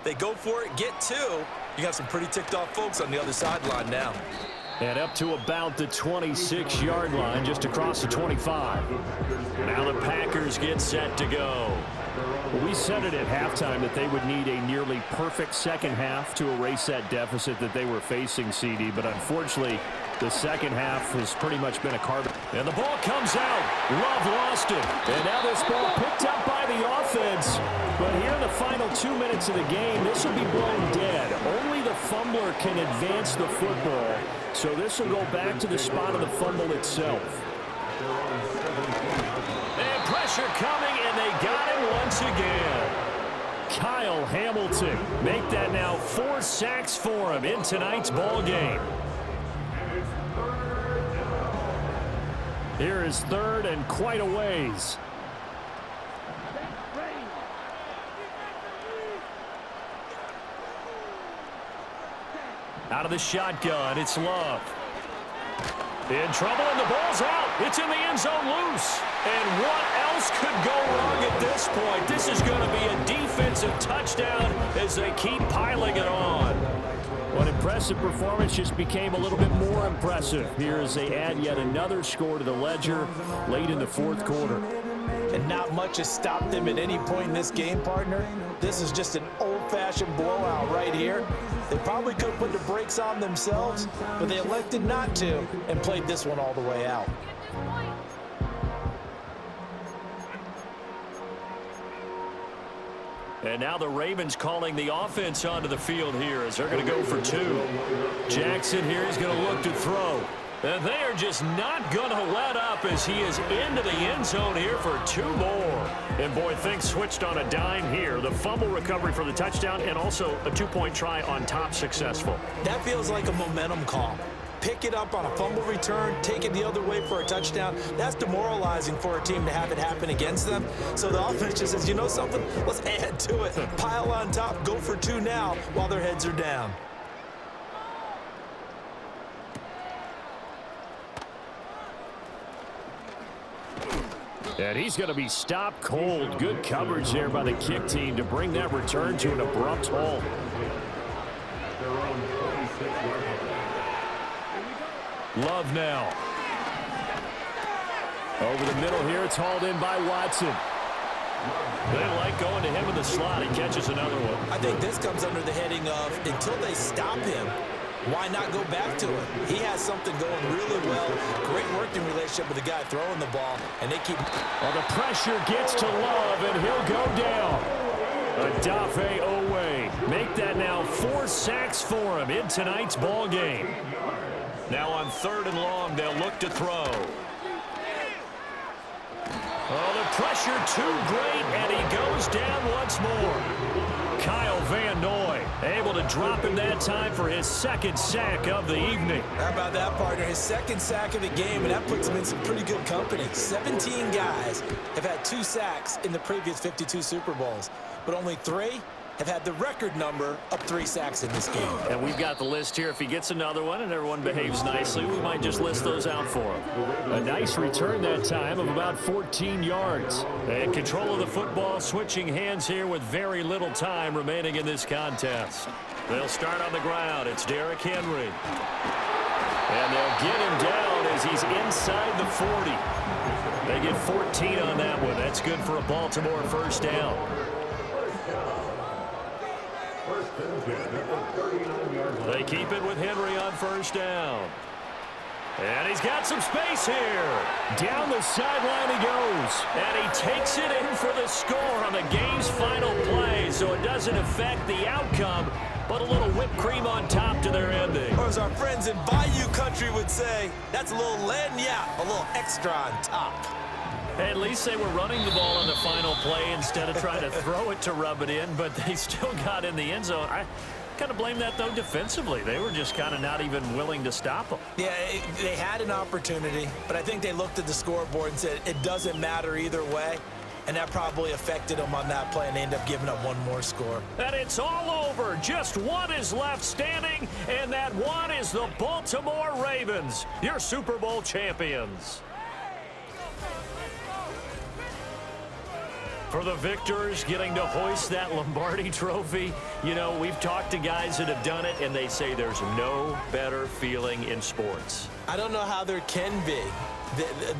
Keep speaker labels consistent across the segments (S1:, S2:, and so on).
S1: They go for it, get two. You got some pretty ticked off folks on the other sideline now.
S2: And up to about the 26-yard line, just across the 25. Now the Packers get set to go. We said it at halftime that they would need a nearly perfect second half to erase that deficit that they were facing, CD. But unfortunately, the second half has pretty much been a carbon. And the ball comes out. Love lost it. And now this ball picked up by the offense. But here in the final 2 minutes of the game, this will be blown dead. Only the fumbler can advance the football. So this will go back to the spot of the fumble itself. And pressure coming, and they got him once again. Kyle Hamilton make that now 4 sacks for him in tonight's ball game. Here is third and quite a ways. Out of the shotgun, it's Love. In trouble, and the ball's out. It's in the end zone loose. And what else could go wrong at this point? This is going to be a defensive touchdown as they keep piling it on. What impressive performance just became a little bit more impressive here as they add yet another score to the ledger late in the fourth quarter.
S1: And not much has stopped them at any point in this game, partner. This is just an old-fashioned blowout right here. They probably could have put the brakes on themselves, but they elected not to and played this one all the way out.
S2: And now the Ravens calling the offense onto the field here as they're going to go for two. Jackson here is going to look to throw. And they are just not going to let up as he is into the end zone here for two more. And, boy, things switched on a dime here. The fumble recovery for the touchdown and also a two-point try on top successful.
S1: That feels like a momentum call. Pick it up on a fumble return, take it the other way for a touchdown. That's demoralizing for a team to have it happen against them. So the offense just says, you know something? Let's add to it. Pile on top, go for two now while their heads are down.
S2: And he's going to be stopped cold. Good coverage there by the kick team to bring that return to an abrupt halt. Love now. Over the middle here, it's hauled in by Watson. They like going to him in the slot. He catches another one.
S1: I think this comes under the heading of until they stop him, why not go back to it? He has something going really well. Great working relationship with the guy throwing the ball, and they keep...
S2: Well, the pressure gets to Love, and he'll go down. Adafe Owe. Make that now 4 sacks for him in tonight's ball game. Now on 3rd and long, they'll look to throw. Oh, the pressure too great, and he goes down once more. Kyle Van Noy able to drop him that time for his 2nd sack of the evening.
S1: How about that, partner? His 2nd sack of the game, and that puts him in some pretty good company. 17 guys have had 2 sacks in the previous 52 Super Bowls, but only 3 have had the record number of 3 sacks in this game.
S2: And we've got the list here. If he gets another one and everyone behaves nicely, we might just list those out for him. A nice return that time of about 14 yards. And control of the football, switching hands here with very little time remaining in this contest. They'll start on the ground. It's Derrick Henry. And they'll get him down as he's inside the 40. They get 14 on that one. That's good for a Baltimore first down. They keep it with Henry on first down. And he's got some space here. Down the sideline he goes. And he takes it in for the score on the game's final play. So it doesn't affect the outcome, but a little whipped cream on top to their ending.
S1: Or as our friends in Bayou Country would say, that's a little lagniappe, a little extra on top.
S2: At least they were running the ball on the final play instead of trying to throw it to rub it in, but they still got in the end zone. I kind of blame that, though, defensively. They were just kind of not even willing to stop them.
S1: Yeah, they had an opportunity, but I think they looked at the scoreboard and said it doesn't matter either way, and that probably affected them on that play, and they ended up giving up one more score.
S2: And it's all over. Just one is left standing, and that one is the Baltimore Ravens, your Super Bowl champions. For the victors, getting to hoist that Lombardi trophy, you know, we've talked to guys that have done it, and they say there's no better feeling in sports.
S1: I don't know how there can be.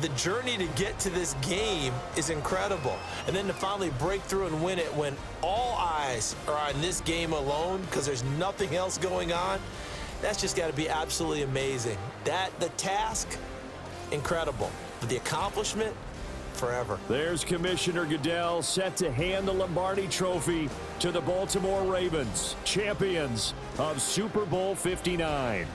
S1: The journey to get to this game is incredible. And then to finally break through and win it when all eyes are on this game alone because there's nothing else going on, that's just got to be absolutely amazing. The task, incredible. But the accomplishment, forever.
S2: There's Commissioner Goodell set to hand the Lombardi trophy to the Baltimore Ravens, champions of Super Bowl 59.